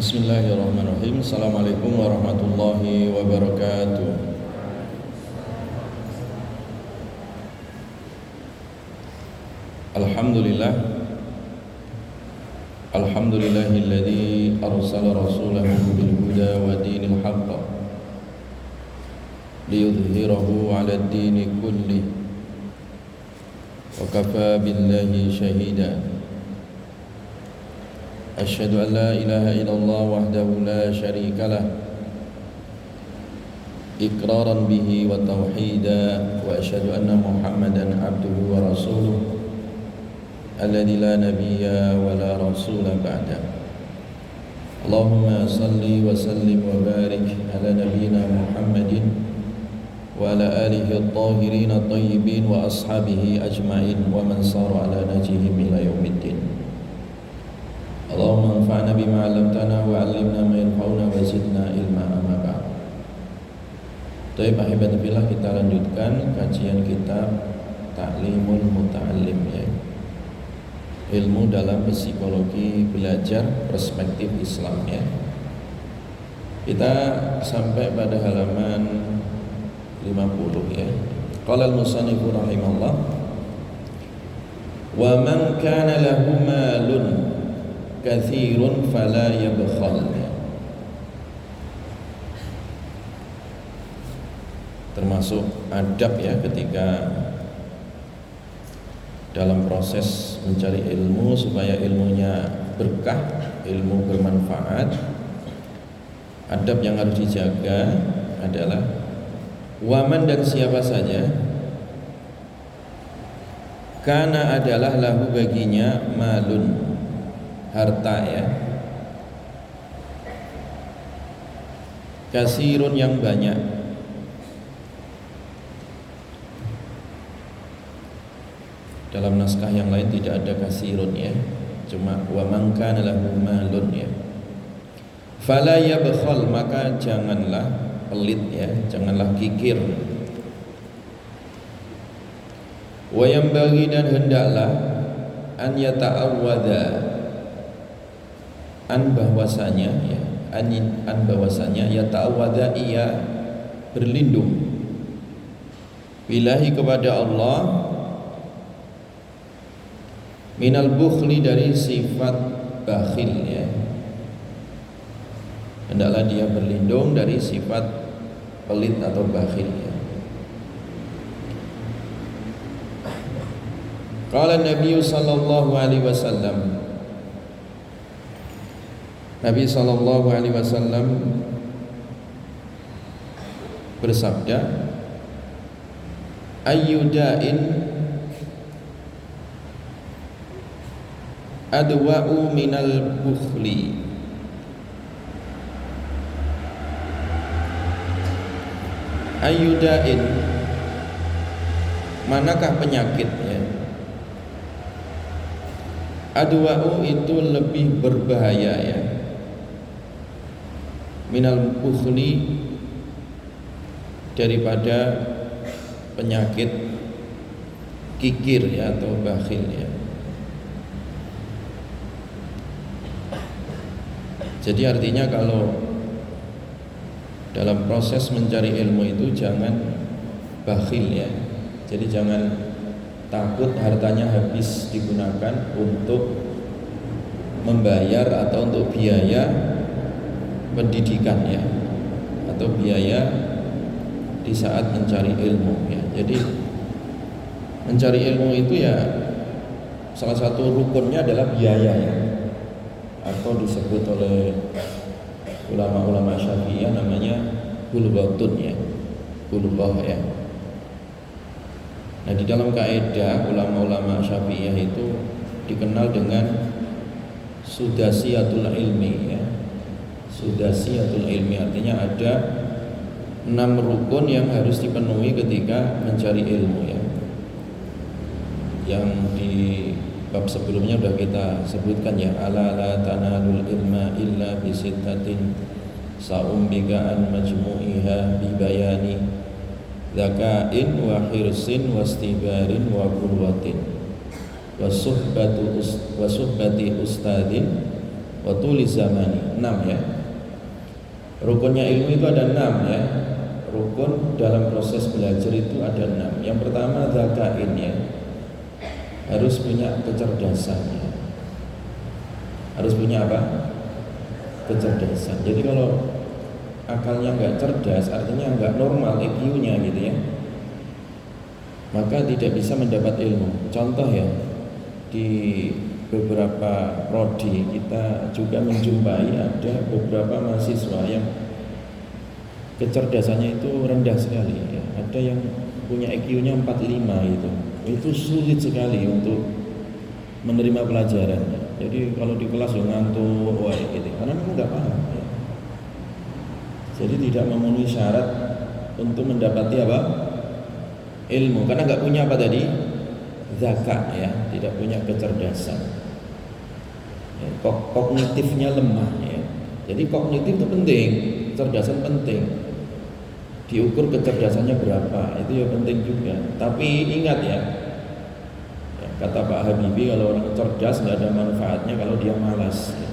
Bismillahirrahmanirrahim. Assalamualaikum warahmatullahi wabarakatuh. Alhamdulillah. Alhamdulillahilladzi arsala rasulahu bil huda wa dinil haqq liyudhhirahu 'ala ad-dini kullih wa kafaa billahi shahida. Asyhadu an la ilaha illallah wahdahu la syarika lah iqraran bihi wa tauhida wa asyhadu anna Muhammadan abduhu wa rasuluh alladzi la nabiyya wa la rasula ba'da. Allahumma salli wa sallim wa barik ala nabiyyina Muhammadin wa ala alihi at-tahirin at-tayyibin wa ashabihi ajma'in wa man sara ala najihim ila yaumiddin. Allahumma anfa'na bima 'allamtana wa 'allimna ma yanfa'una wa zidna ilma amma ba'd. Baik, ahibati fillah, kita lanjutkan kajian kitab Ta'limul Muta'allim, ya. Ilmu dalam psikologi belajar perspektif Islam, ya. Kita sampai pada halaman 50, ya. Qala al-musannifu rahimahullah, wa man kana lahu malun kathirun fala yabkhal. Termasuk adab, ya, ketika dalam proses mencari ilmu supaya ilmunya berkah, ilmu bermanfaat. Adab yang harus dijaga adalah waman, dan siapa saja kana adalah lahu baginya malun, harta, ya, kasirun yang banyak. Dalam naskah yang lain tidak ada kasirun, ya, cuma wa man kana lahu malun, ya. Fala yabkhal, maka janganlah pelit, ya, janganlah kikir. Wa yambaghi, dan hendaklah an yata'awwadha, an bahwasanya, ya, an bahwasanya ya ta'awwadha, ia berlindung billahi, kepada Allah, minal bukhli, dari sifat bakhil, ya. Hendaklah dia berlindung dari sifat pelit atau bakhil, ya. Qala Nabi sallallahu alaihi wasallam, Nabi sallallahu alaihi wasallam bersabda, ayyuda'in adwa'u minal bukhli. Ayyuda'in, manakah penyakitnya? Adwa'u, itu lebih berbahaya, ya, minal bukhli, daripada penyakit kikir, ya, atau bakhil, ya. Jadi artinya kalau dalam proses mencari ilmu itu jangan bakhil, ya. Jadi jangan takut hartanya habis digunakan untuk membayar atau untuk biaya pendidikan, ya, atau biaya di saat mencari ilmu, ya. Jadi mencari ilmu itu, ya, salah satu rukunnya adalah biaya, ya, atau disebut oleh ulama-ulama Syafi'iyah namanya hulbatun, ya, hulbah, ya. Nah, di dalam kaidah ulama-ulama Syafi'iyah itu dikenal dengan sudasiyatul ilmi, ya. Sudasiyatul ilmi artinya ada 6 rukun yang harus dipenuhi ketika mencari ilmu, ya. Yang di bab sebelumnya sudah kita sebutkan, ya, ala la tanalul ilma illa bisittatin sa'umbika an majmu'iha bibayani dzakain wa hirsin wa istibarin wa qurwatin wa suhbati ustadin wa tuliz zamani, 6 ya. Rukunnya ilmu itu ada 6 ya. Rukun dalam proses belajar itu ada 6. Yang pertama dzakain ya. Harus punya kecerdasan ya. Harus punya apa? Kecerdasan. Jadi kalau akalnya nggak cerdas, artinya nggak normal IQ-nya gitu ya, maka tidak bisa mendapat ilmu. Contoh ya, di beberapa prodi kita juga menjumpai ada beberapa mahasiswa yang kecerdasannya itu rendah sekali ya. Ada yang punya IQ-nya 45 itu sulit sekali untuk menerima pelajaran. Jadi kalau di kelas ngantuk gitu, karena memang nggak paham ya. Jadi tidak memenuhi syarat untuk mendapati apa? Ilmu, karena nggak punya apa tadi? Zakat ya, tidak punya kecerdasan ya, kognitifnya lemah ya. Jadi kognitif itu penting, kecerdasan penting. Diukur kecerdasannya berapa, itu ya penting juga. Tapi ingat ya, kata Pak Habibie, kalau orang cerdas nggak ada manfaatnya kalau dia malas ya.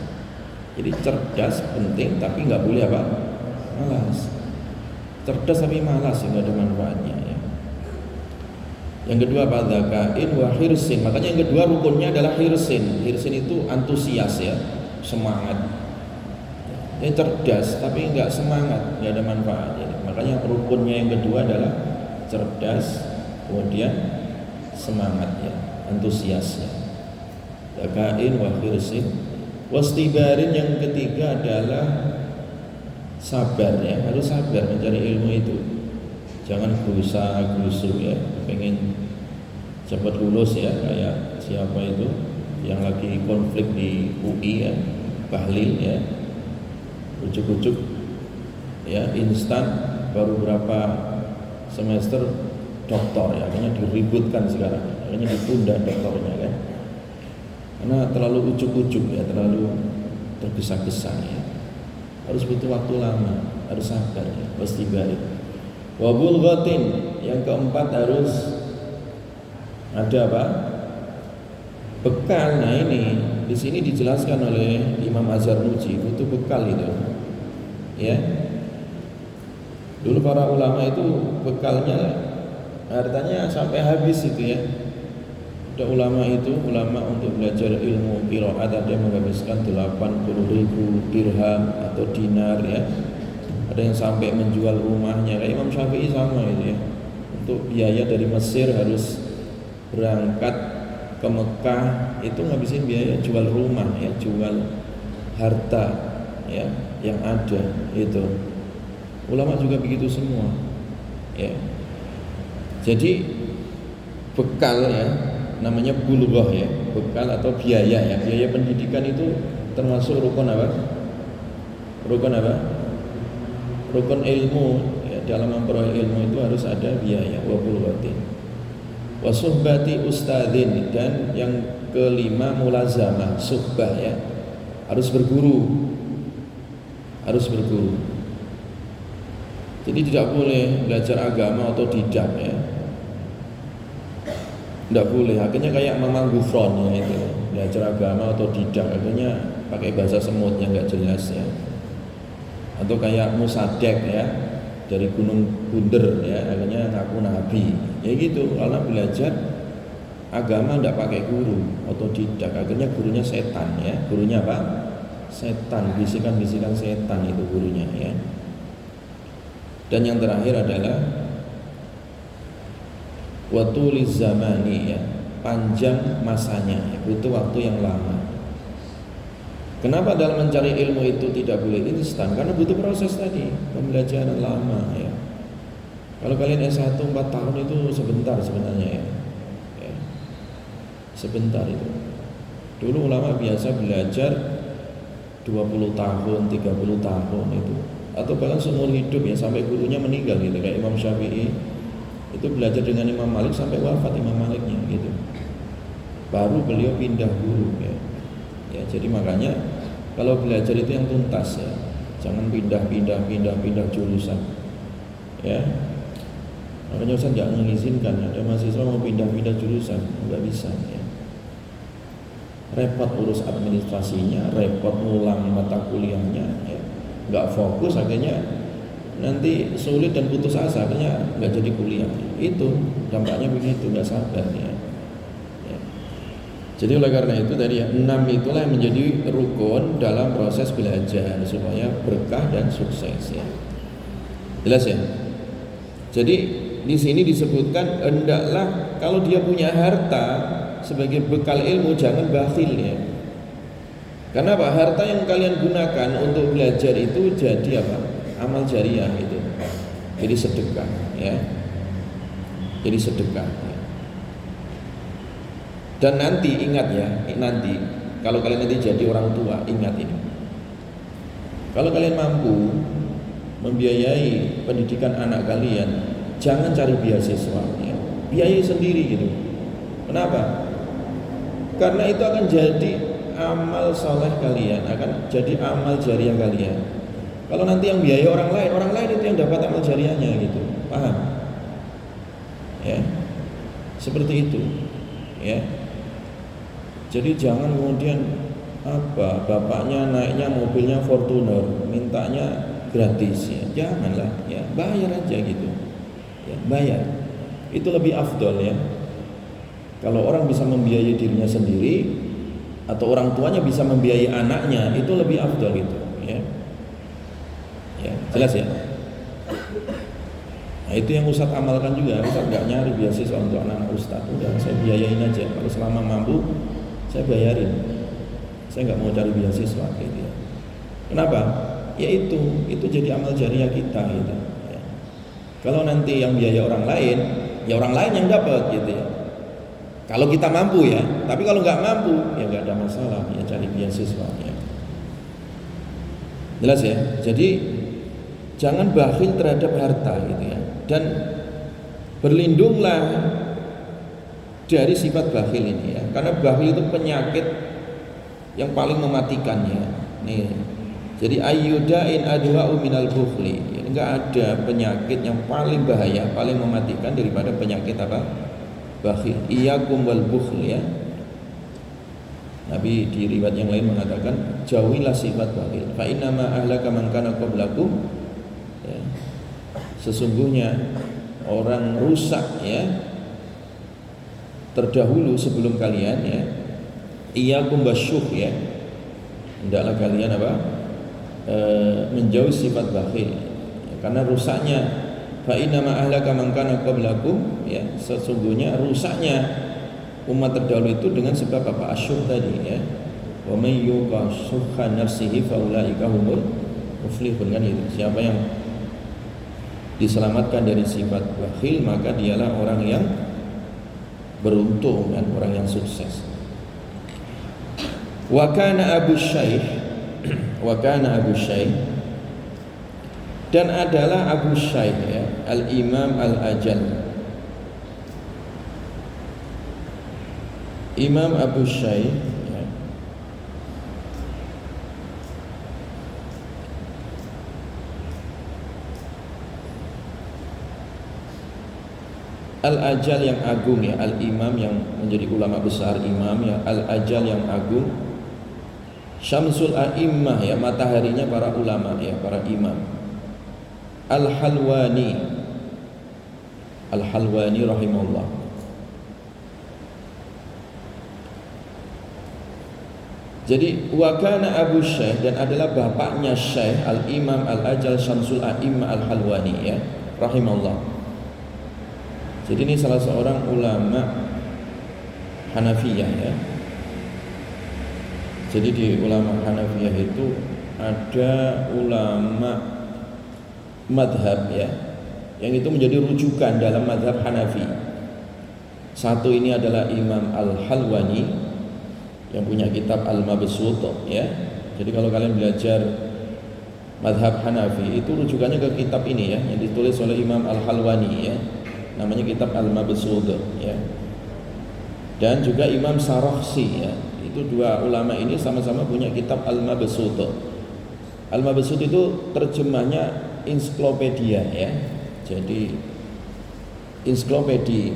Jadi cerdas penting, tapi nggak boleh apa? Malas. Cerdas tapi malas ya, nggak ada manfaatnya ya. Yang kedua apa? Dzakain wa hirsin. Makanya yang kedua rukunnya adalah hirsin. Hirsin itu antusias ya, semangat. Dia cerdas tapi nggak semangat, nggak ada manfaatnya. Makanya rukunnya yang kedua adalah cerdas, kemudian semangat ya, antusiasnya. Dzakain wa hirsin. Wastibarin yang ketiga adalah sabar ya, harus sabar mencari ilmu itu. Jangan gerusa-gerusu ya, pengen cepat lulus ya, kayak siapa itu yang lagi konflik di UI ya, Bahlil ya, ujuk-ujuk ya, instan baru berapa semester doktor ya, akhirnya diributkan sekarang, akhirnya ditunda doktornya kan, karena terlalu ujuk-ujuk ya, terlalu tergesa-gesa ya. Harus butuh waktu lama, harus sabar ya, pasti baik. Wabul ghatin, yang keempat harus ada apa? Bekal. Nah ini di sini dijelaskan oleh Imam Az-Zarnuji, butuh bekal itu. Ya. Dulu para ulama itu bekalnya hartanya sampai habis itu ya. Ada ulama itu, ulama untuk belajar ilmu qiraat ada yang menghabiskan 80.000 dirham atau dinar ya. Ada yang sampai menjual rumahnya, kayak Imam Syafi'i sama itu ya. Untuk biaya dari Mesir harus berangkat ke Mekah, itu ngabisin biaya jual rumah ya, jual harta ya yang ada itu. Ulama juga begitu semua ya. Jadi bekal ya, namanya bulughah ya, bekal atau biaya ya. Biaya pendidikan itu termasuk rukun apa? Rukun apa? Rukun ilmu ya, dalam memperoleh ilmu itu harus ada biaya. Wa bulghatin wa suhbati ustadzin, dan yang kelima mulazamah, suhbah ya, harus berguru. Harus berguru. Jadi tidak boleh belajar agama otodidak ya. Tidak boleh, akhirnya kayak Mamang Gufron ya itu, belajar agama otodidak, akhirnya pakai bahasa semut yang nggak jelas ya. Atau kayak Musadek ya, dari Gunung Bunder ya, akhirnya ngaku nabi ya gitu. Karena belajar agama tidak pakai guru, otodidak, akhirnya gurunya setan ya. Gurunya apa? Setan, bisikan-bisikan setan itu gurunya ya. Dan yang terakhir adalah watuliz zamani ya, panjang masanya ya, butuh waktu yang lama. Kenapa dalam mencari ilmu itu tidak boleh instan? Karena butuh proses tadi, pembelajaran lama ya. Kalau kalian S1 4 tahun itu sebentar sebenarnya ya. Ya. Sebentar itu. Dulu ulama biasa belajar 20 tahun, 30 tahun itu. Atau bahkan seumur hidup ya, sampai gurunya meninggal gitu. Kayak Imam Syafi'i itu belajar dengan Imam Malik sampai wafat Imam Maliknya gitu. Baru beliau pindah guru ya. Ya, jadi makanya kalau belajar itu yang tuntas ya, jangan pindah jurusan. Ya, makanya Ustaz jangan mengizinkan ada mahasiswa mau pindah jurusan, nggak bisa. Ya. repot urus administrasinya, repot ngulang mata kuliahnya, ya. Nggak fokus, akhirnya nanti sulit dan putus asa, akhirnya nggak jadi kuliah. Itu dampaknya begitu, nggak sabar ya. Ya. Jadi oleh karena itu tadi ya, 6 itulah yang menjadi rukun dalam proses belajar supaya berkah dan sukses ya. Jelas ya? Jadi di sini disebutkan hendaklah kalau dia punya harta sebagai bekal ilmu jangan bakhil ya. Karena apa? Harta yang kalian gunakan untuk belajar itu jadi apa? Amal jariah itu. Jadi sedekah ya. Jadi sedekah. Ya. Dan nanti ingat ya, nanti kalau kalian nanti jadi orang tua, ingat ini. Kalau kalian mampu membiayai pendidikan anak kalian, jangan cari beasiswa ya. Biayai sendiri gitu. Kenapa? Karena itu akan jadi amal soleh kalian, akan jadi amal jariah kalian. Kalau nanti yang biaya orang lain itu yang dapat amal jariahnya gitu. Paham? Ya. Seperti itu. Ya. Jadi jangan kemudian apa, bapaknya naiknya mobilnya Fortuner, mintanya gratis ya. Janganlah ya, bayar aja gitu. Ya, bayar. Itu lebih afdol ya. Kalau orang bisa membiayai dirinya sendiri atau orang tuanya bisa membiayai anaknya, itu lebih afdol gitu ya. Ya, jelas ya. Nah, itu yang Ustadz amalkan juga. Ustadz nggak nyari beasiswa untuk anak-anak Ustadz, udah saya biayain aja. Kalau selama mampu saya bayarin. Saya nggak mau cari beasiswa gitu ya. Kenapa? Ya itu jadi amal jariah kita gitu. Ya. Kalau nanti yang biaya orang lain, ya orang lain yang dapat gitu ya. Kalau kita mampu ya, tapi kalau nggak mampu ya nggak ada masalah ya, cari beasiswa ya. Jelas ya. Jadi jangan bakhil terhadap harta gitu ya. Dan berlindunglah dari sifat bakhil ini ya. Karena bakhil itu penyakit yang paling mematikan ya. Nih. Jadi ayyudain adwa'u minal bukhli. Ya, enggak ada penyakit yang paling bahaya, paling mematikan daripada penyakit apa? Bakhil. Iyyakum wal bukhl ya. Nabi di riwayat yang lain mengatakan jauhilah sifat bakhil. Fa inna ma ahlaka man kana qablakum. Ya. Sesungguhnya orang rusak ya terdahulu sebelum kalian ya. Iyyakum wasyuh ya. Hendaklah kalian apa? Menjauhi sifat bakhil. Ya, karena rusaknya fa inna ma ahlaka man kana qablakum ya, sesungguhnya rusaknya umat terdahulu itu dengan sebab apa? Asyuh tadi ya. Wa may yuqa syuhha nafsihi fa ulaika humul muflihun kan itu. Siapa yang diselamatkan dari sifat bakhil maka dialah orang yang beruntung dan orang yang sukses. Wa kana Abu Syaikh dan adalah Abu Syaikh ya, Al-Imam Al-Ajal. Imam Abu Syaikh ya. Al-Ajal yang agung ya, Al-Imam yang menjadi ulama besar, imam ya, Al-Ajal yang agung. Syamsul A'immah ya, mataharinya para ulama ya, para imam. Al-Halwani rahimahullah. Jadi wa kana Abu Syaikh dan adalah bapaknya Syekh Al-Imam Al-Ajal Syamsul A'immah Al-Halwani ya, rahimahullah. Jadi ini salah seorang ulama Hanafiyah ya. Jadi di ulama Hanafiyah itu ada ulama madhab ya, yang itu menjadi rujukan dalam madhab Hanafi. Satu ini adalah Imam Al-Halwani yang punya kitab Al-Mabsut ya. Jadi kalau kalian belajar madhab Hanafi itu rujukannya ke kitab ini ya, yang ditulis oleh Imam Al-Halwani ya, namanya kitab Al-Mabsut ya. Dan juga Imam Sarakhsi ya. Itu dua ulama ini sama-sama punya kitab Al-Mabsut. Al-Mabsut itu terjemahnya ensiklopedia ya. Jadi ensiklopedi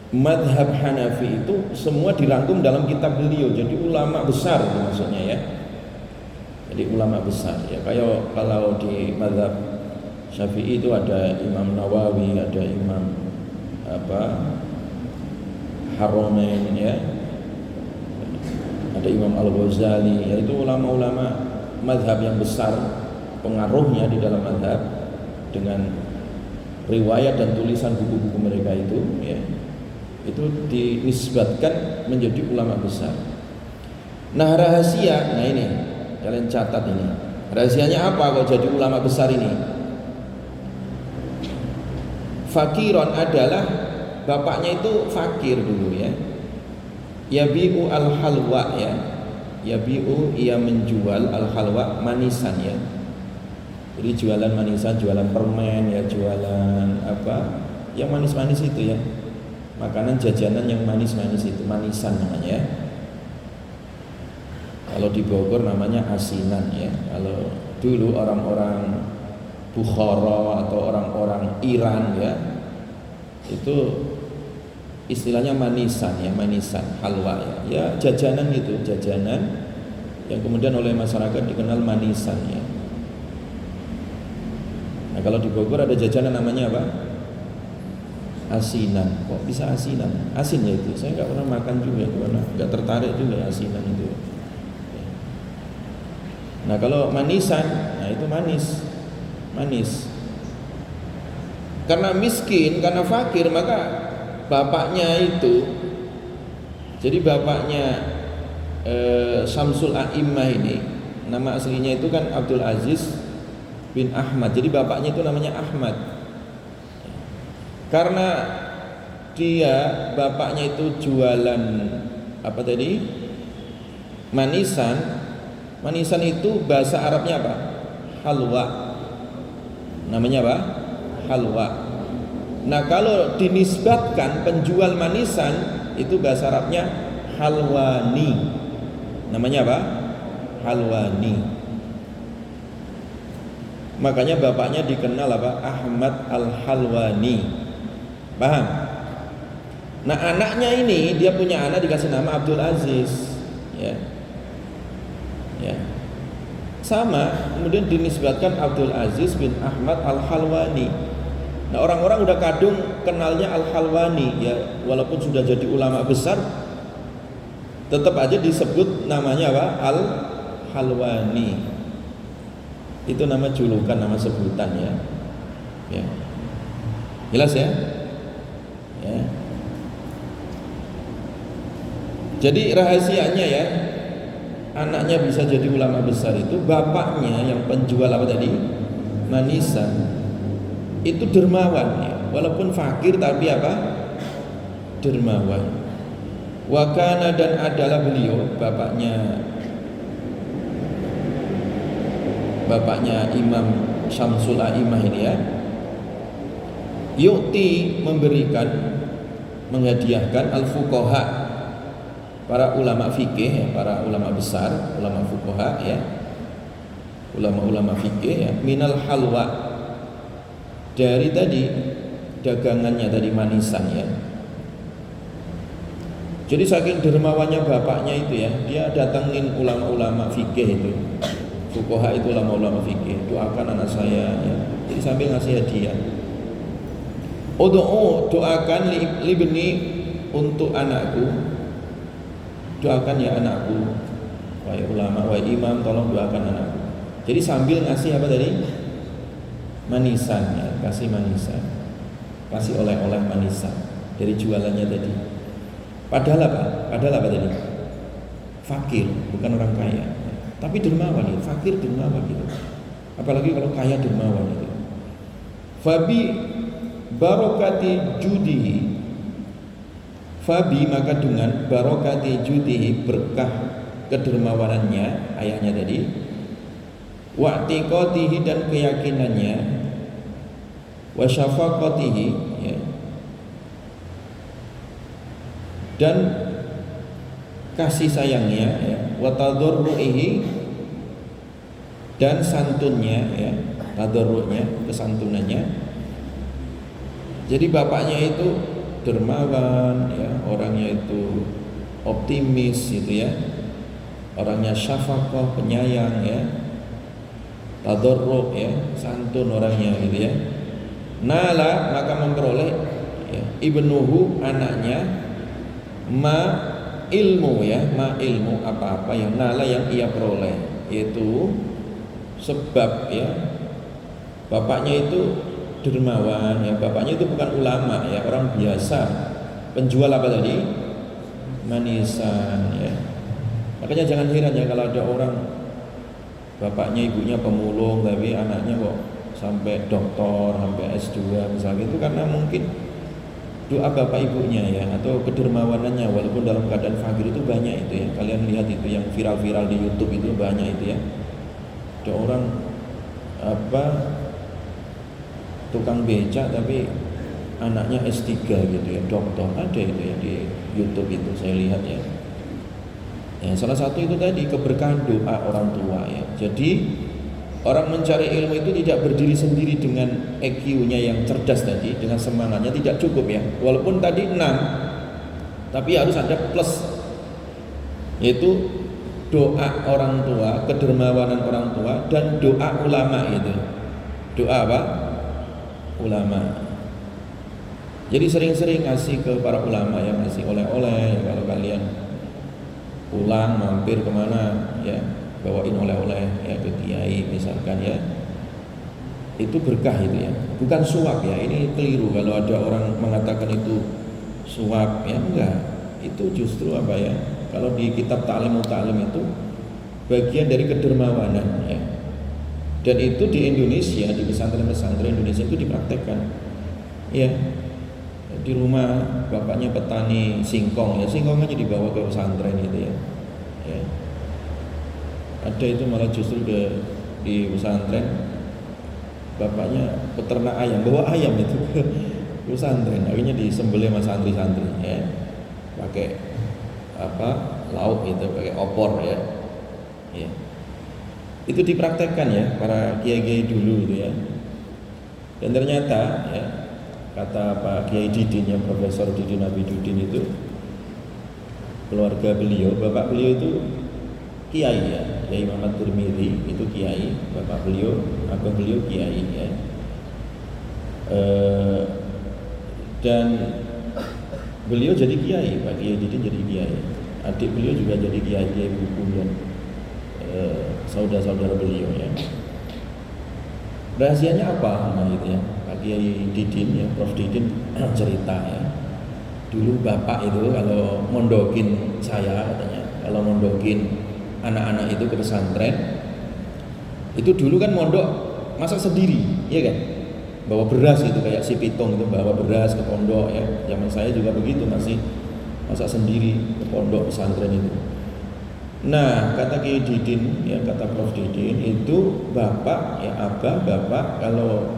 madhab Hanafi itu semua dirangkum dalam kitab beliau. Jadi ulama besar itu maksudnya ya. Jadi ulama besar ya. Kayak kalau di madhab Syafi'i itu ada Imam Nawawi, ada Imam Haramain ya, ada Imam Al-Ghazali, yaitu ulama-ulama madhab yang besar pengaruhnya di dalam madhab dengan riwayat dan tulisan buku-buku mereka itu ya, itu dinisbatkan menjadi ulama besar. Nah rahasia, nah ini kalian catat ini, rahasianya apa kok jadi ulama besar ini? Fakiron adalah bapaknya itu fakir dulu ya. Yabi'u al-halwa ya. Yabi'u, ia menjual al-halwa, manisan ya. Jadi jualan manisan, jualan permen ya, jualan apa? Yang manis-manis itu ya. Makanan jajanan yang manis-manis itu, manisan namanya ya. Kalau di Bogor namanya asinan ya. Kalau dulu orang-orang Bukhara atau orang-orang Iran ya, itu istilahnya manisan ya, manisan, halwa ya. Ya jajanan itu, jajanan yang kemudian oleh masyarakat dikenal manisan ya. Nah kalau di Bogor ada jajanan namanya apa? Asinan. Kok bisa asinan? Asin ya itu. Saya nggak pernah makan juga, karena nggak tertarik juga asinan itu. Nah kalau manisan, nah itu manis. Karena miskin, karena fakir, maka bapaknya itu, jadi bapaknya Syamsul A'immah ini, nama aslinya itu kan Abdul Aziz bin Ahmad. Jadi bapaknya itu namanya Ahmad. Karena dia bapaknya itu jualan apa tadi? Manisan. Manisan itu bahasa Arabnya apa? Halwa. Namanya apa? Halwa. Nah kalau dinisbatkan penjual manisan itu bahasa Arabnya halwani. Namanya apa? Halwani. Makanya bapaknya dikenal apa? Ahmad Al-Halwani. Paham? Nah anaknya ini, dia punya anak dikasih nama Abdul Aziz ya. Ya. Sama, kemudian dinisbatkan Abdul Aziz bin Ahmad Al-Halwani. Nah orang-orang udah kadung kenalnya Al-Halwani ya, walaupun sudah jadi ulama besar, tetap aja disebut namanya apa? Al-Halwani. Itu nama julukan, nama sebutan ya. Ya. Jelas ya? Ya. Jadi rahasianya ya, anaknya bisa jadi ulama besar itu bapaknya yang penjual apa tadi? Manisan. Itu dermawan ya. Walaupun fakir tapi apa? Dermawan. Wa kana, dan adalah beliau bapaknya Imam Syamsul A'immah ini ya. Yu'ti, memberikan, menghadiahkan al-fuqaha, para ulama fikih ya, para ulama besar, ulama fuqaha ya, ulama-ulama fikih ya, minal halwa, dari tadi dagangannya tadi manisan ya. Jadi saking dermawannya bapaknya itu ya, dia datangin ulama-ulama fikih itu, fuqaha itu ulama-ulama fikih, doakan anak saya ya. Jadi sambil ngasih hadiah. Doakan libni, untuk anakku. Doakan ya anakku, wahai ulama, wahai imam, tolong doakan anakku. Jadi sambil ngasih apa tadi? Manisan ya, kasih manisan, kasih oleh-oleh manisan dari jualannya tadi. Padahal apa tadi? Fakir, bukan orang kaya, tapi dermawan ya. Fakir dermawan gitu. Apalagi kalau kaya dermawan itu. Fabi barokati judihi, Fabi, maka dengan barokati judihi, berkah kedermawanannya, ayahnya tadi, wa'tiqatihi, dan keyakinannya, wa syafaqatihi ya, dan kasih sayangnya ya, wa tadarruihi, dan santunnya ya, tadarrunya, kesantunannya. Jadi bapaknya itu dermawan ya, orangnya itu optimis gitu ya, orangnya syafaqah, penyayang ya, tadarruk ya, santun orangnya gitu ya. Nala, maka memperoleh ya, ibnuhu, anaknya, ma ilmu ya, ma ilmu, apa-apa yang nala yang ia peroleh, yaitu sebab ya bapaknya itu dermawan ya, bapaknya itu bukan ulama ya, orang biasa, penjual apa tadi, manisan ya. Makanya jangan heran ya kalau ada orang bapaknya ibunya pemulung tapi anaknya kok sampai doktor, sampai S2 misalnya, itu karena mungkin doa bapak ibunya ya, atau kedermawanannya, walaupun dalam keadaan fakir. Itu banyak itu ya, kalian lihat itu yang viral-viral di YouTube itu banyak itu ya. Ada orang apa tukang becak tapi anaknya S3 gitu ya, doktor, ada itu ya di YouTube itu saya lihat ya. Ya, salah satu itu tadi keberkahan doa orang tua ya. Jadi orang mencari ilmu itu tidak berdiri sendiri dengan EQ-nya yang cerdas tadi, dengan semangatnya tidak cukup ya. Walaupun tadi 6, tapi harus ada plus, yaitu doa orang tua, kedermawanan orang tua, dan doa ulama itu. Doa apa? Ulama. Jadi sering-sering ngasih ke para ulama ya, ngasih oleh-oleh ya, kalau kalian pulang mampir kemana ya, bawain oleh-oleh ya ke kiai misalkan ya, itu berkah itu ya, bukan suap ya. Ini keliru kalau ada orang mengatakan itu suap ya, enggak. Itu justru apa ya, kalau di kitab Ta'lim itu bagian dari kedermawanan ya. Dan itu di Indonesia, di pesantren-pesantren Indonesia itu dipraktekkan ya. Di rumah bapaknya petani singkong ya, singkong aja dibawa ke pesantren gitu ya. Ya. Ada itu malah justru di pesantren bapaknya peternak ayam, bawa ayam itu ke pesantren, akhirnya disembelih sama santri-santri ya, pakai apa lauk itu, pakai opor ya. Ya. Itu dipraktekkan ya para kiai-kiai dulu itu ya. Dan ternyata ya, kata Pak Kiai Didin yang Profesor Didin Abidudin itu, keluarga beliau, bapak beliau itu kiai ya, Kiai Muhammad Tirmidzi itu kiai, bapak beliau, abah beliau kiai ya. Dan beliau jadi kiai, Pak Kiai Didin jadi kiai, adik beliau juga jadi kiai buku dan saudara-saudara beliau ya. Rahasianya apa? Nah itu ya, Pak Kiai Didin ya, Prof Didin cerita ya. Dulu bapak itu kalau mondokin saya katanya, kalau mondokin anak-anak itu ke pesantren, itu dulu kan mondok masak sendiri, ya kan? Bawa beras gitu, kayak si Pitung itu bawa beras ke pondok ya. Zaman saya juga begitu, masih masak sendiri ke pondok pesantren itu. Nah, kata Kiai Didin, ya kata Prof Didin, itu bapak, ya abah, bapak kalau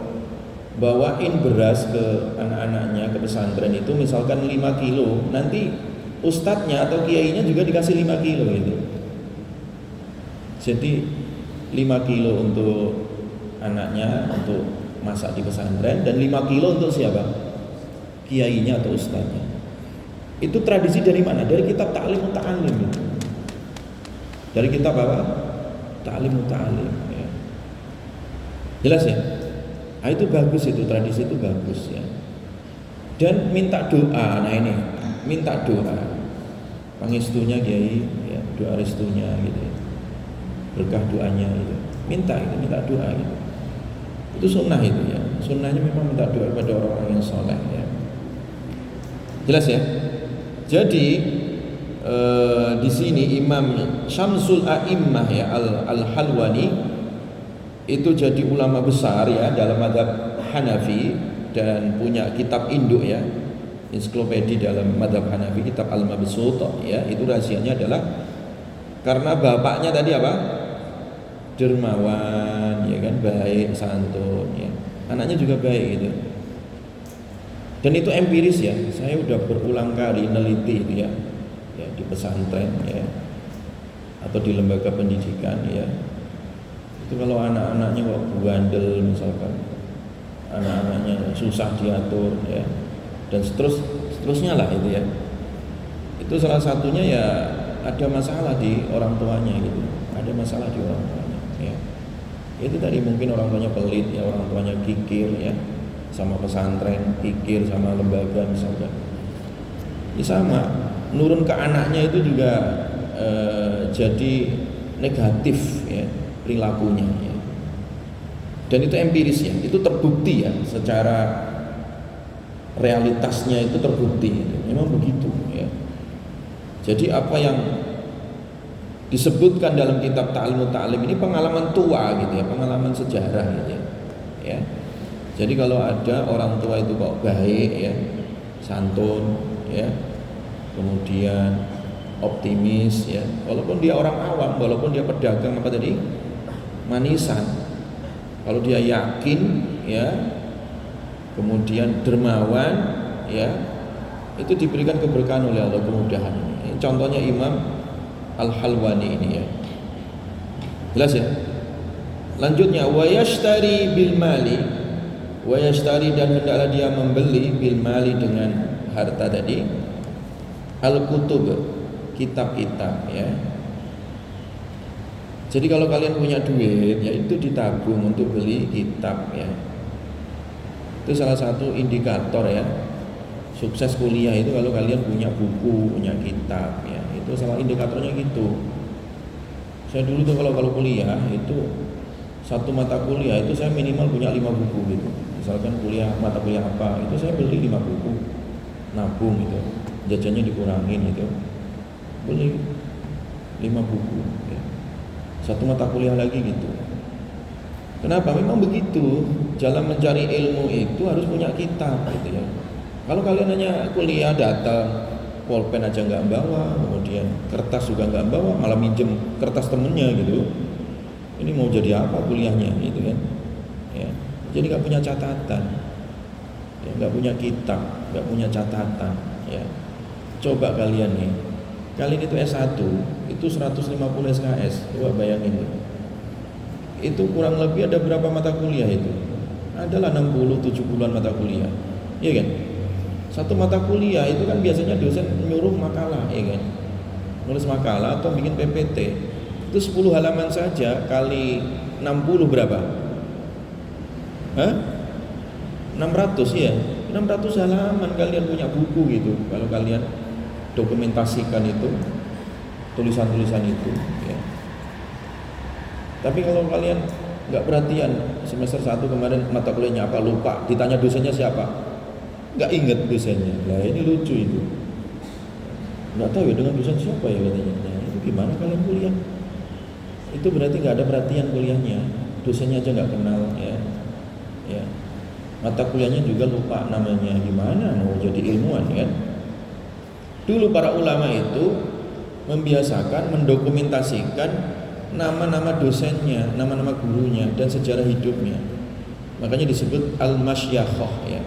bawain beras ke anak-anaknya ke pesantren itu misalkan 5 kilo, nanti ustadznya atau kiainya juga dikasih 5 kilo itu. Jadi 5 kilo untuk anaknya untuk masak di pesantren, dan 5 kilo untuk siapa? Kiainya atau ustadznya. Itu tradisi dari mana? Dari kitab Ta'lim itu. Dari kitab apa? Ta'lim ya. Jelas ya? Nah, itu bagus, itu tradisi itu bagus ya. Dan minta doa, nah ini minta doa, pangestunya kiai ya, doa restunya gitu ya. Berkah doanya itu, minta doa gitu. Itu sunnah itu ya, sunnahnya memang minta doa kepada orang-orang yang soleh ya. Jelas ya? Jadi di sini Imam Syamsul A'immah ya Al-Halwani itu jadi ulama besar ya dalam mazhab Hanafi dan punya kitab induk ya, ensiklopedi dalam mazhab Hanafi, kitab Al-Mabsut ya. Itu rahasianya adalah karena bapaknya tadi apa? Dermawan ya kan, baik, santun ya. Anaknya juga baik gitu. Dan itu empiris ya. Saya udah berulang kali neliti itu ya. Ya, di pesantren ya, atau di lembaga pendidikan ya, itu kalau anak-anaknya kok bandel misalkan, anak-anaknya susah diatur ya, dan seterusnya lah itu ya. Itu salah satunya ya ada masalah di orang tuanya gitu, ada masalah di orang tuanya ya. Itu tadi mungkin orang tuanya pelit ya, orang tuanya kikir ya, sama pesantren, kikir sama lembaga misalnya. Ini sama, nurun ke anaknya itu juga jadi negatif ya perilakunya ya. Dan itu empiris ya, itu terbukti ya, secara realitasnya itu terbukti gitu. Memang begitu ya. Jadi apa yang disebutkan dalam kitab Ta'limut Ta'lim ini pengalaman tua gitu ya, pengalaman sejarah gitu ya. Jadi kalau ada orang tua itu kok baik ya, santun ya, kemudian optimis ya, walaupun dia orang awam, walaupun dia pedagang apa tadi, manisan, kalau dia yakin ya, kemudian dermawan ya, itu diberikan keberkahan oleh Allah, kemudahan. Ini contohnya Imam Al-Halwani ini ya. Jelas ya? Lanjutnya wa yashtari bil mali, wa yashtari, dan hendaklah dia membeli bil mali dengan harta tadi, al-kutub, kitab-kitab ya. Jadi kalau kalian punya duit ya itu ditabung untuk beli kitab ya. Itu salah satu indikator ya. Sukses kuliah itu kalau kalian punya buku, punya kitab ya. Itu salah indikatornya gitu. Saya dulu tuh kalau kuliah itu satu mata kuliah itu saya minimal punya 5 buku gitu. Misalkan mata kuliah apa, itu saya beli 5 buku, nabung gitu, jajannya dikurangin gitu, beli 5 buku ya. Satu mata kuliah lagi gitu. Kenapa? Memang begitu. Jalan mencari ilmu itu harus punya kitab gitu ya. Kalau kalian hanya kuliah datang, pulpen aja nggak bawa, kemudian kertas juga nggak bawa, malah minjem kertas temennya gitu. Ini mau jadi apa kuliahnya gitu kan? Ya. Jadi nggak punya catatan, ya, nggak punya kitab, nggak punya catatan. Ya. Coba kalian nih, kalian itu S1, itu 150 SKS, coba bayangin. Itu kurang lebih ada berapa mata kuliah itu? Adalah 60-70an mata kuliah, iya kan? Satu mata kuliah itu kan biasanya dosen menyuruh makalah, ya kan? Nulis makalah atau bikin PPT. Itu 10 halaman saja kali 60 berapa? Hah? 600 ya? 600 halaman kalian punya buku gitu. Kalau kalian dokumentasikan itu, tulisan-tulisan itu ya. Tapi kalau kalian nggak perhatian, semester 1 kemarin mata kuliahnya apa lupa, ditanya dosennya siapa, nggak inget dosennya. Lah ini lucu itu. Nggak tahu ya dengan dosen siapa ya katanya. Nah, itu gimana kalian kuliah? Itu berarti nggak ada perhatian kuliahnya, dosennya aja nggak kenal ya. Ya. Mata kuliahnya juga lupa namanya, gimana mau jadi ilmuwan kan? Dulu para ulama itu membiasakan mendokumentasikan nama-nama dosennya, nama-nama gurunya, dan sejarah hidupnya. Makanya disebut al-masyakhah ya,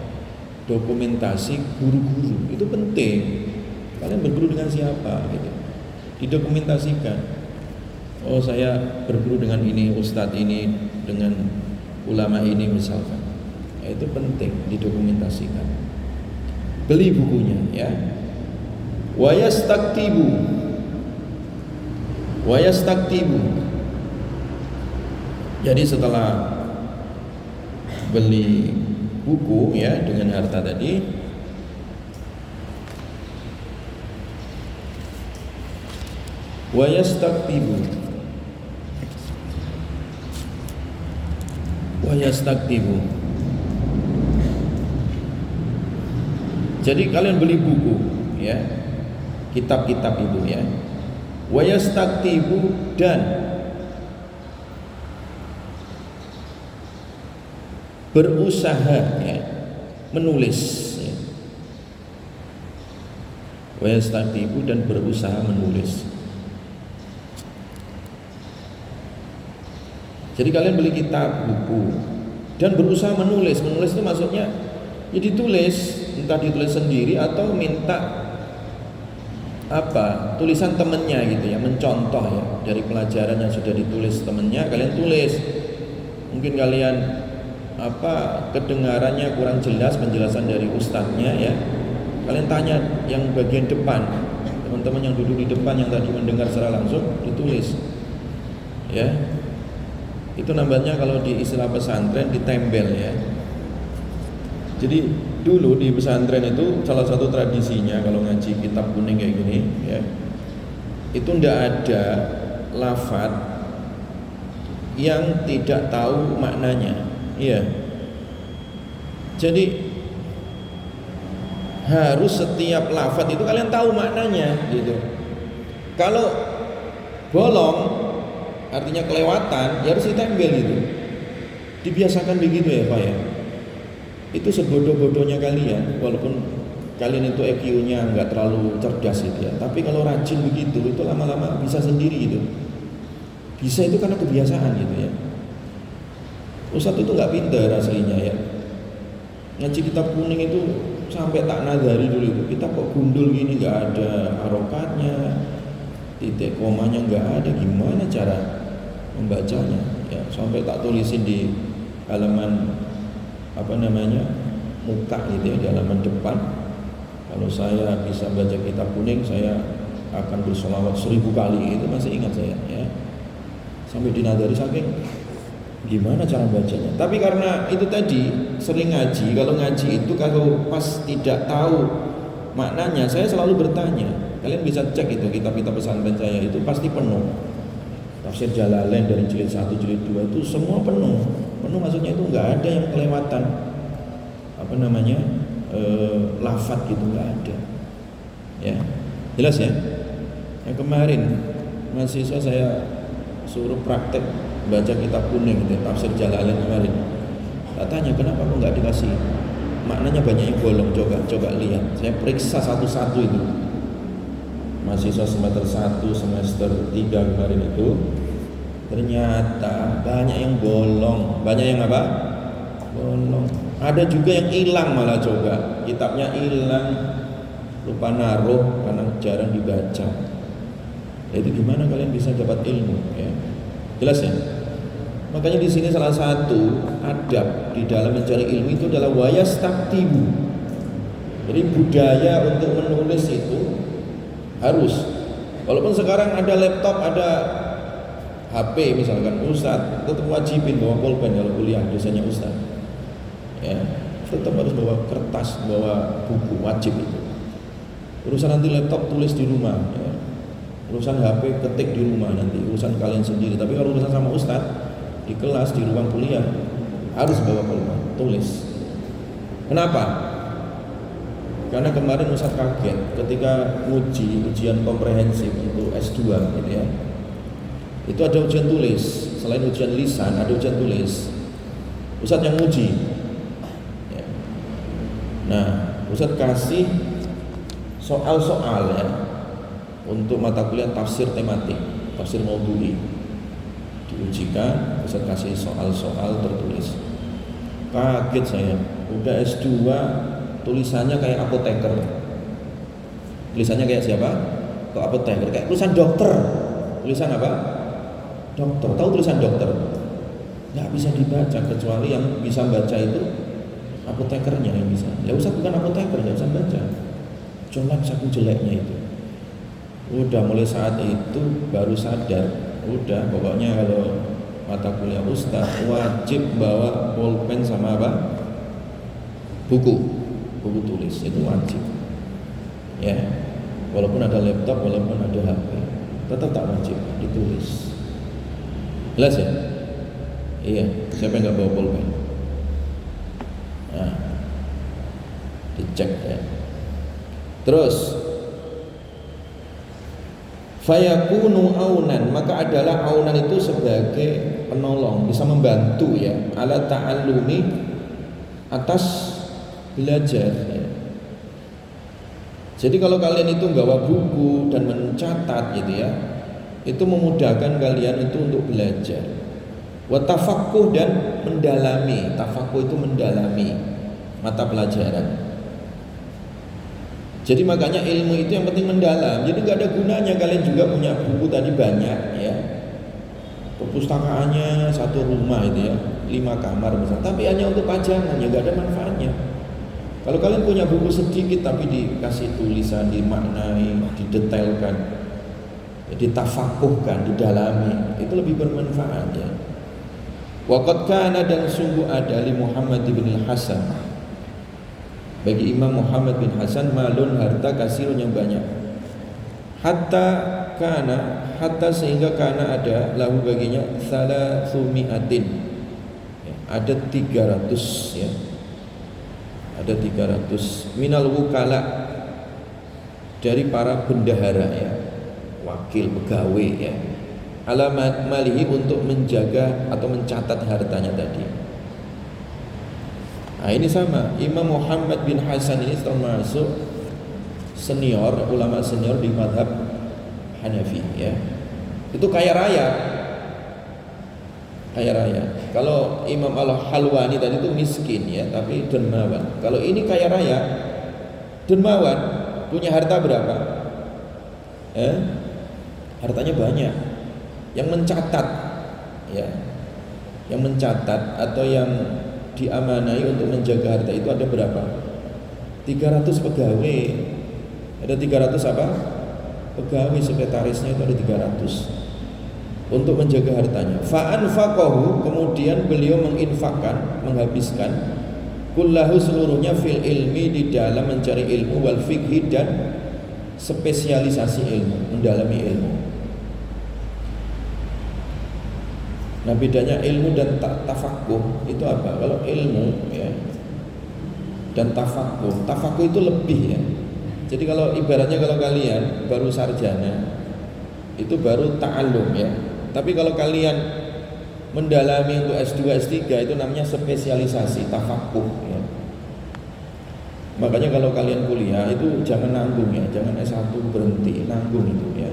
dokumentasi guru-guru. Itu penting. Kalian berguru dengan siapa gitu, didokumentasikan. Oh saya berguru dengan ini, ustadz ini, dengan ulama ini misalkan ya, itu penting didokumentasikan. Beli bukunya ya. Wayastaktibu, jadi setelah beli buku ya dengan harta tadi, wayastaktibu, jadi kalian beli buku ya, kitab-kitab itu ya. Wayastaktibu, dan berusaha ya, menulis ya. Wayastaktibu, dan berusaha menulis. Jadi kalian beli kitab, buku, dan berusaha menulis. Menulis itu maksudnya ya ditulis, entah ditulis sendiri atau minta tulisan temennya gitu ya, mencontoh ya dari pelajaran yang sudah ditulis temennya, kalian tulis. Mungkin kalian kedengarannya kurang jelas penjelasan dari ustadznya ya, Kalian tanya yang bagian depan, teman-teman yang duduk di depan yang tadi mendengar secara langsung, ditulis. Ya. Itu namanya kalau di istilah pesantren ditempel ya. Jadi dulu di pesantren itu salah satu tradisinya kalau ngaji kitab kuning kayak gini ya, itu ndak ada lafaz yang tidak tahu maknanya. Iya. Jadi harus setiap lafaz itu kalian tahu maknanya gitu. Kalau bolong artinya kelewatan, ya harus ditempel gitu. Dibiasakan begitu ya Pak ya. Itu sebodoh-bodohnya kalian, walaupun kalian itu EQ-nya nggak terlalu cerdas itu ya. Tapi kalau rajin begitu, itu lama-lama bisa sendiri gitu. Bisa itu karena kebiasaan gitu ya. Ustadz itu nggak pintar aslinya ya. Ngaji kitab kuning itu sampai tak nadari dulu itu. Kita kok gundul gini, nggak ada harokatnya, titik komanya nggak ada, gimana cara membacanya? Ya sampai tak tulisin di halaman muka gitu ya, di halaman depan. Kalau saya bisa baca kitab kuning, saya akan bersolawat 1000 kali. Itu masih ingat saya ya. Sampai dinadari saking gimana cara bacanya. Tapi karena itu tadi sering ngaji, kalau ngaji itu kalau pas tidak tahu maknanya, saya selalu bertanya. Kalian bisa cek itu kitab-kitab pesantren saya itu pasti penuh. Tafsir Jalalain dari jilid 1, jilid 2 itu semua penuh. Penuh maksudnya itu nggak ada yang kelewatan lafaz gitu, nggak ada. Ya, jelas ya. Yang kemarin mahasiswa saya suruh praktek baca kitab kuning gitu, tafsir Jalalain kemarin. Tak tanya kenapa kok nggak dikasih maknanya, banyak yang bolong. Coba lihat. Saya periksa satu-satu itu. Mahasiswa semester 1, semester 3 kemarin itu, ternyata banyak yang bolong. Banyak yang apa? Bolong. Ada juga yang hilang malah, coba kitabnya hilang, lupa naruh karena jarang dibaca. Itu gimana kalian bisa dapat ilmu ya? Jelas ya? Makanya di sini salah satu adab di dalam mencari ilmu itu adalah wayastaktibu. Jadi budaya untuk menulis itu harus. Walaupun sekarang ada laptop, ada HP misalkan, Ustadz tetap wajibin bawa pulpen kalau kuliah, dosennya Ustadz. Ya, tetap harus bawa kertas, bawa buku, wajib itu. Urusan nanti laptop tulis di rumah ya. Urusan HP ketik di rumah, nanti urusan kalian sendiri. Tapi kalau urusan sama Ustadz di kelas, di ruang kuliah, harus bawa pulpen, tulis. Kenapa? Karena kemarin Ustadz kaget ketika ujian komprehensif untuk S2 gitu ya. Itu ada ujian tulis, selain ujian lisan ada ujian tulis. Ustadz yang uji ya. Nah, Ustadz kasih soal-soal ya untuk mata kuliah tafsir tematik, tafsir maudhu'i. Diujikan, Ustadz kasih soal-soal tertulis. Kaget saya, udah S2 tulisannya kayak apoteker. Tulisannya kayak siapa? Kok apoteker? Kayak tulisan dokter. Tulisan apa? Dokter. Tahu tulisan dokter? Nggak bisa dibaca, kecuali yang bisa baca itu apotekernya yang bisa. Ya Ustaz bukan apoteker, nggak bisa baca. Colak saking jeleknya itu. Udah mulai saat itu baru sadar. Udah pokoknya kalau mata kuliah Ustaz wajib bawa pulpen sama apa? Buku tulis, itu wajib. Ya. Walaupun ada laptop, walaupun ada HP, tetap tak wajib ditulis. Jelas ya? Iya, siapa yang nggak bawa pulpen? Nah, dicek ya. Terus fayakunu aunan, maka adalah aunan itu sebagai penolong, bisa membantu ya, ala ta'allumi, atas belajar ya. Jadi kalau kalian itu bawa buku dan mencatat gitu ya, itu memudahkan kalian itu untuk belajar. Wa tafaqquh, dan mendalami. Tafaqquh itu mendalami mata pelajaran. Jadi makanya ilmu itu yang penting mendalam. Jadi nggak ada gunanya kalian juga punya buku tadi banyak ya. Perpustakaannya satu rumah itu ya, 5 kamar misalnya, tapi hanya untuk pajangan ya nggak ada manfaatnya. Kalau kalian punya buku sedikit tapi dikasih tulisan, dimaknai, didetailkan, ditafakuhkan, didalami, itu lebih bermanfaat ya. Waqad kana, dan sungguh ada li Muhammad bin Hasan, bagi Imam Muhammad bin Hasan, malun, harta kasirun yang banyak. Hatta sehingga kana ada lahu baginya salatsumi'atin, ya, ada 300 ya. Ada 300 minal wukala, dari para bendahara ya, wakil, pegawai ya, alamat malihi, untuk menjaga atau mencatat hartanya tadi. Nah ini sama, Imam Muhammad bin Hasan ini termasuk senior, ulama senior di mazhab Hanafi ya. Itu kaya raya. Kalau Imam Al-Halwani tadi itu miskin ya, tapi dermawan. Kalau ini kaya raya, dermawan, punya harta berapa? Hartanya banyak. Yang mencatat ya, yang mencatat atau yang diamanai untuk menjaga harta itu ada berapa? 300 pegawai. Ada 300 apa? Pegawai, sekretarisnya itu ada 300 untuk menjaga hartanya. Fa'anfaqahu, kemudian beliau menginfakkan, menghabiskan, kullahu, seluruhnya, fil ilmi, di dalam mencari ilmu, wal fikhi, dan spesialisasi ilmu, mendalami ilmu. Nah bedanya ilmu dan tafakuh itu apa? Kalau ilmu ya dan tafakuh itu lebih ya. Jadi kalau ibaratnya kalau kalian baru sarjana itu baru ta'allum ya. Tapi kalau kalian mendalami untuk S2, S3 itu namanya spesialisasi, tafakuh ya. Makanya kalau kalian kuliah itu jangan nanggung ya, jangan S1 berhenti, nanggung itu ya.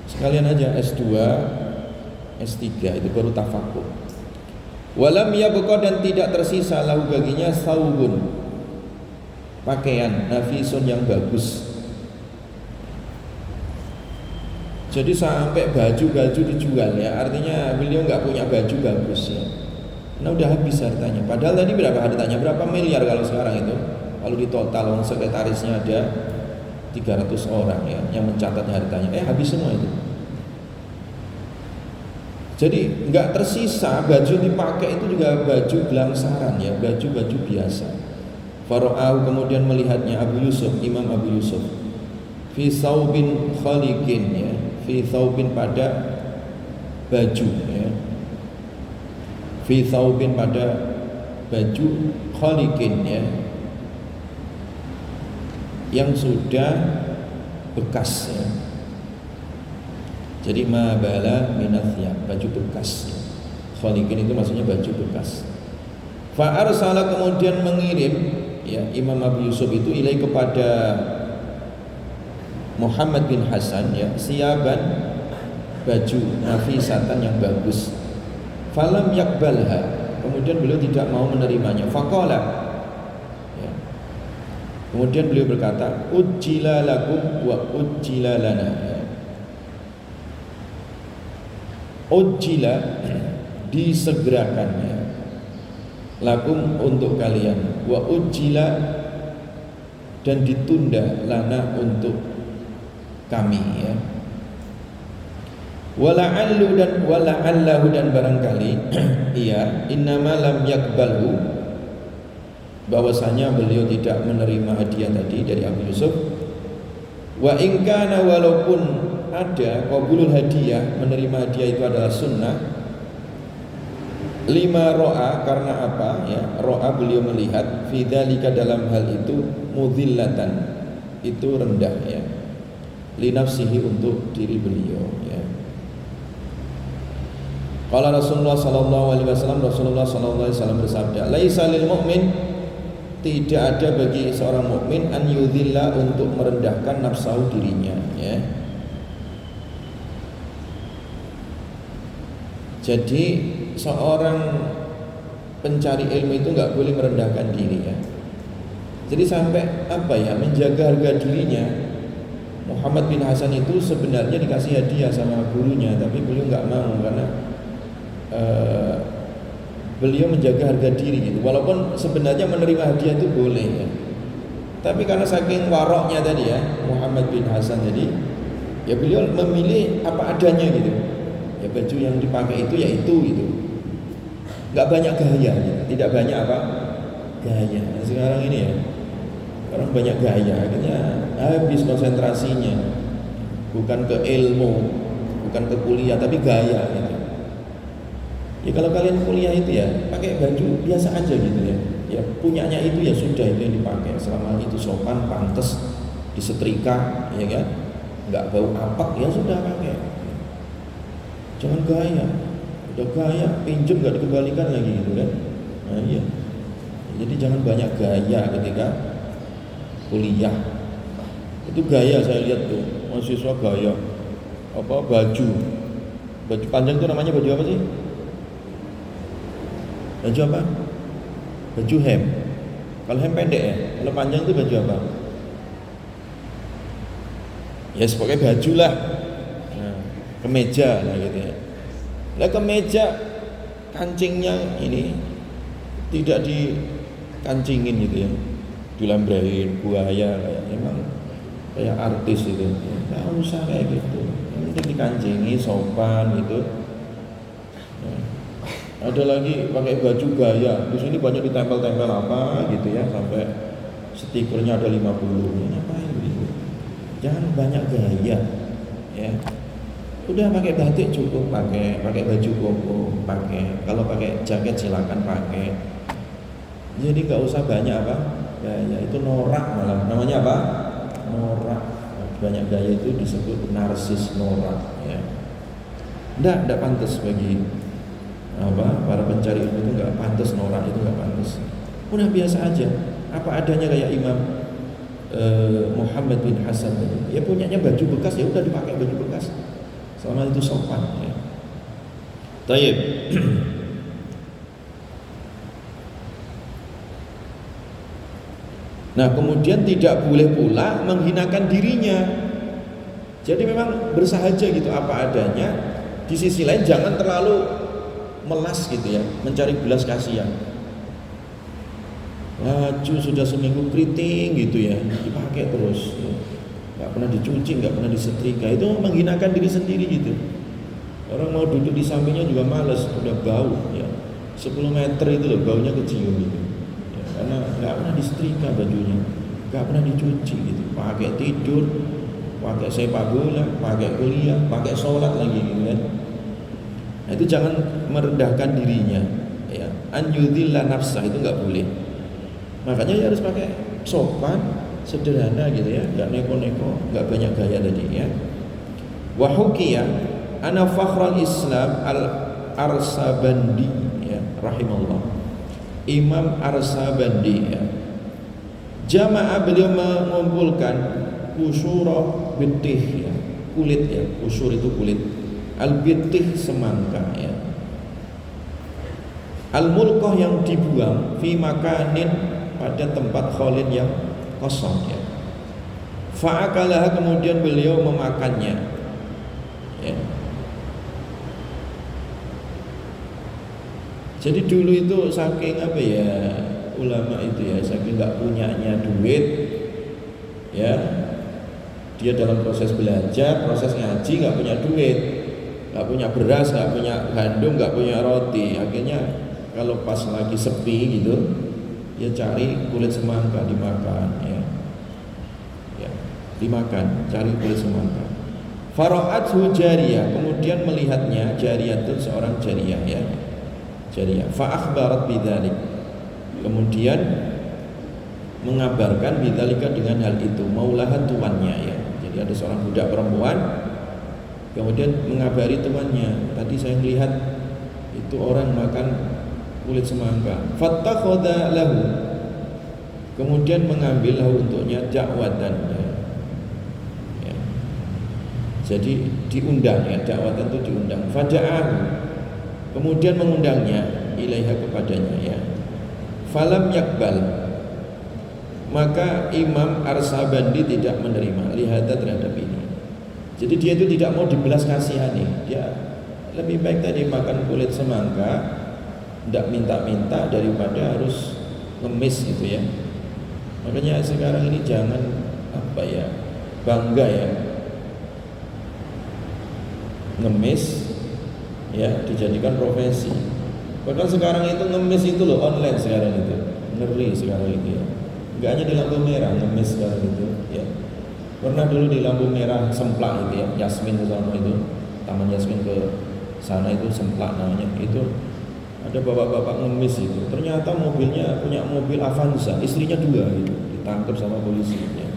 Sekalian aja S2, S3 itu baru tafakuh. Walam yabqa, dan tidak tersisa lahu baginya saubun, pakaian nafisun yang bagus. Jadi sampai baju dijual ya, artinya beliau nggak punya baju bagus ya. Nah udah habis hartanya. Padahal tadi berapa hartanya? Berapa miliar kalau sekarang itu? Kalau di total sekretarisnya ada 300 orang ya yang mencatat hartanya. Habis semua itu. Jadi nggak tersisa, baju dipakai itu juga baju gelangsaran ya, baju biasa. Fara'ahu, kemudian melihatnya Abu Yusuf, Imam Abu Yusuf, fi saubin khaliqin ya, fi saubin pada baju ya, fi saubin pada baju khaliqin ya, yang sudah bekas ya. Jadi mabala minathya, baju bekas. Khaliqin itu maksudnya baju bekas. Fa arsala, kemudian mengirim ya Imam Abu Yusuf itu ilai kepada Muhammad bin Hasan ya, siaban, baju nafisatan yang bagus. Falam yakbalha, kemudian beliau tidak mau menerimanya. Faqala ya. Kemudian beliau berkata, ujjila lakum wa ujjila lana ya. Ujjila, disegerakan ya, lakum, untuk kalian, wa ujjila, dan ditunda, lana, untuk kami ya. Wala'allahu, dan barangkali iya, innama lam yakbalhu, bahwasanya beliau tidak menerima hadiah tadi dari Abu Yusuf. Wa in kana, walaupun ada qabulul hadiah, menerima hadiah itu adalah sunnah. Lima ro'a, karena apa ya? Ro'a, beliau melihat, fidzalika, dalam hal itu, mudhillatan, itu rendah ya, li nafsihi, untuk diri beliau ya. Qala Rasulullah sallallahu alaihi wasallam, Rasulullah sallallahu alaihi wasallam bersabda, laisa lil mu'min, tidak ada bagi seorang mukmin, an yudhilla, untuk merendahkan nafsahu, dirinya ya. Jadi seorang pencari ilmu itu nggak boleh merendahkan diri ya. Jadi sampai apa ya, menjaga harga dirinya. Muhammad bin Hasan itu sebenarnya dikasih hadiah sama gurunya, tapi beliau nggak mau karena beliau menjaga harga diri gitu. Walaupun sebenarnya menerima hadiah itu boleh ya. Tapi karena saking waroknya tadi ya, Muhammad bin Hasan jadi, ya beliau memilih apa adanya gitu. Ya baju yang dipakai itu ya itu gitu. Nggak banyak gaya gitu. Tidak banyak apa? Gaya. Nah, sekarang ini ya, orang banyak gaya, akhirnya habis konsentrasinya. Bukan ke ilmu, bukan ke kuliah, tapi gaya gitu. Ya kalau kalian kuliah itu ya pakai baju biasa aja gitu ya. Ya punyanya itu ya sudah itu yang dipakai. Selama itu sopan, pantas, disetrika, ya kan? Nggak bau apak ya sudah pakai. Jangan gaya. Udah gaya, pinjem nggak dikembalikan lagi gitu kan? Nah iya. Jadi jangan banyak gaya ketika kuliah. Itu gaya saya lihat tuh mahasiswa gaya apa baju panjang itu namanya baju apa sih? Baju apa? Baju hem. Kalau hem pendek ya, kalau panjang itu baju apa? Ya sebagai baju lah. Nah, kemeja lah gitu ya. Lah kemeja kancingnya ini tidak dikancingin gitu ya, dilambrain buaya kayak emang kayak artis itu. Nggak usah kayak gitu. Yang penting dikancingi sopan gitu. Ada lagi pakai baju gaya. Di sini banyak ditempel-tempel apa gitu ya, sampai stikernya ada 50. Ini ngapain gitu? Jangan banyak gaya ya. Udah pakai batik cukup, pakai baju koko, pakai. Kalau pakai jaket silakan pakai. Jadi nggak usah banyak apa? Gaya itu norak malah. Namanya apa? Norak. Banyak gaya itu disebut narsis, norak ya. Enggak pantas bagi para pencari ilmu itu, nggak pantas, norak itu nggak pantas. Udah biasa aja, apa adanya kayak Imam Muhammad bin Hasan tadi. Ya punyanya baju bekas ya udah dipakai baju bekas, selama itu sopan ya. Tayyib. Nah kemudian tidak boleh pula menghinakan dirinya. Jadi memang bersahaja gitu apa adanya. Di sisi lain jangan terlalu melas gitu ya, mencari belas kasihan. Baju sudah seminggu keriting gitu ya, dipakai terus, nggak pernah dicuci, nggak pernah disetrika. Itu menghinakan diri sendiri gitu. Orang mau duduk di sampingnya juga males, udah bau ya. 10 meter itu loh baunya kecium gitu ya, karena nggak pernah disetrika bajunya, nggak pernah dicuci gitu. Pakai tidur, pakai sepak bola, pakai kuliah, pakai sholat lagi gitu kan. Nah, itu jangan merendahkan dirinya ya. Anyudillah nafsah itu nggak boleh. Makanya ya harus pakai sopan, sederhana gitu ya, nggak neko-neko, nggak banyak gaya tadi ya. Wa hukiya ana fakhrul Islam al-Arsabandi ya, rahimallah. Imam Arsabandi ya. Jamaah beliau mengumpulkan kusyura bitih ya, kulit ya, kusyur itu kulit. Al-bitih semangka ya. Al-mulqah yang dibuang fi makanin pada tempat kholin yang kosong ya. Fa'akalah kemudian beliau memakannya ya. Jadi dulu itu saking apa ya, ulama itu ya, saking nggak punyanya duit ya, dia dalam proses belajar, proses ngaji nggak punya duit, nggak punya beras, nggak punya gandum, nggak punya roti. Akhirnya kalau pas lagi sepi gitu, dia cari kulit semangka dimakan ya, ya dimakan, cari kulit semangka. Fara'athu jariyah, kemudian melihatnya jariyah itu seorang jariyah ya, jariyah. Fa'akhbarat bidzalik, kemudian mengabarkan bidzalika dengan hal itu, maulaha tuannya ya. Jadi ada seorang budak perempuan, kemudian mengabari temannya, tadi saya melihat itu orang makan kulit semangka. Fattakhadha lahu, kemudian mengambil lahu untuknya dakwatan ya. Ya. Jadi diundang ya, dakwatan itu diundang. Fada'ahu, kemudian mengundangnya ilaiha kepadanya ya. Falam yakbal, maka Imam Arsabandi tidak menerima lihada terhadap ini. Jadi dia itu tidak mau dibelas kasihani, dia lebih baik tadi makan kulit semangka tidak minta-minta daripada harus ngemis gitu ya. Makanya sekarang ini jangan bangga ya ngemis ya dijadikan profesi. Bahkan sekarang itu ngemis itu loh online sekarang itu, ngeri sekarang itu ya. Enggak hanya di lampu merah ngemis sekarang itu ya. Pernah dulu di lampu merah Semplak itu ya, Yasmin ke sana itu, Taman Yasmin ke sana itu Semplak namanya. Itu ada bapak-bapak ngemis itu. Ternyata mobilnya punya mobil Avanza, istrinya 2 gitu, ditangkap sama polisi ya.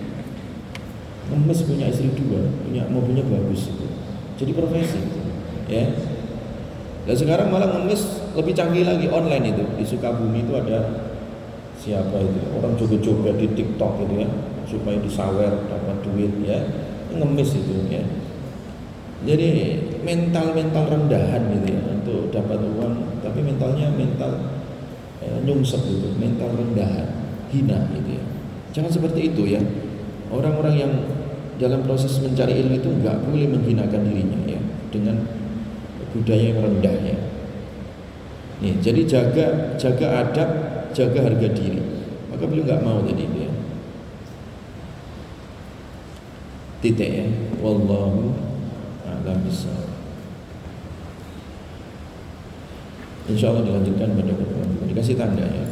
Ngemis punya istri 2, punya mobilnya bagus itu. Jadi profesi ya. Dan sekarang malah ngemis lebih canggih lagi online itu. Di Sukabumi itu ada siapa itu orang joget-joget di TikTok gitu ya, supaya disawer dapat duit ya, ngemis itu ya. Jadi mental rendahan gitu ya untuk dapat uang, tapi mentalnya nyungsep gitu, mental rendahan, hina gitu ya. Jangan seperti itu ya. Orang-orang yang dalam proses mencari ilmu itu nggak boleh menghinakan dirinya ya dengan budaya yang rendah ya. Nih, jadi jaga adab, jaga harga diri. Maka beliau nggak mau tadi dia. Titik ya. Wallahu a'lam bishawab. Insyaallah dilanjutkan pada pertemuan. Dikasih tanda ya.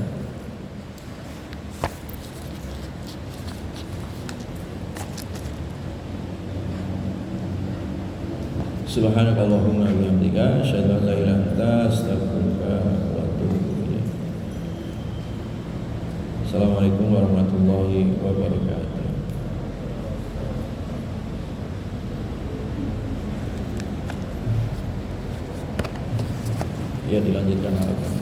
Subhanakallahumma wa bihamdika asyhadu an la ilaha illa anta astaghfiruka wa atubu ilaik. Assalamualaikum warahmatullahi wabarakatuh. Ya dilanjutkan harapan.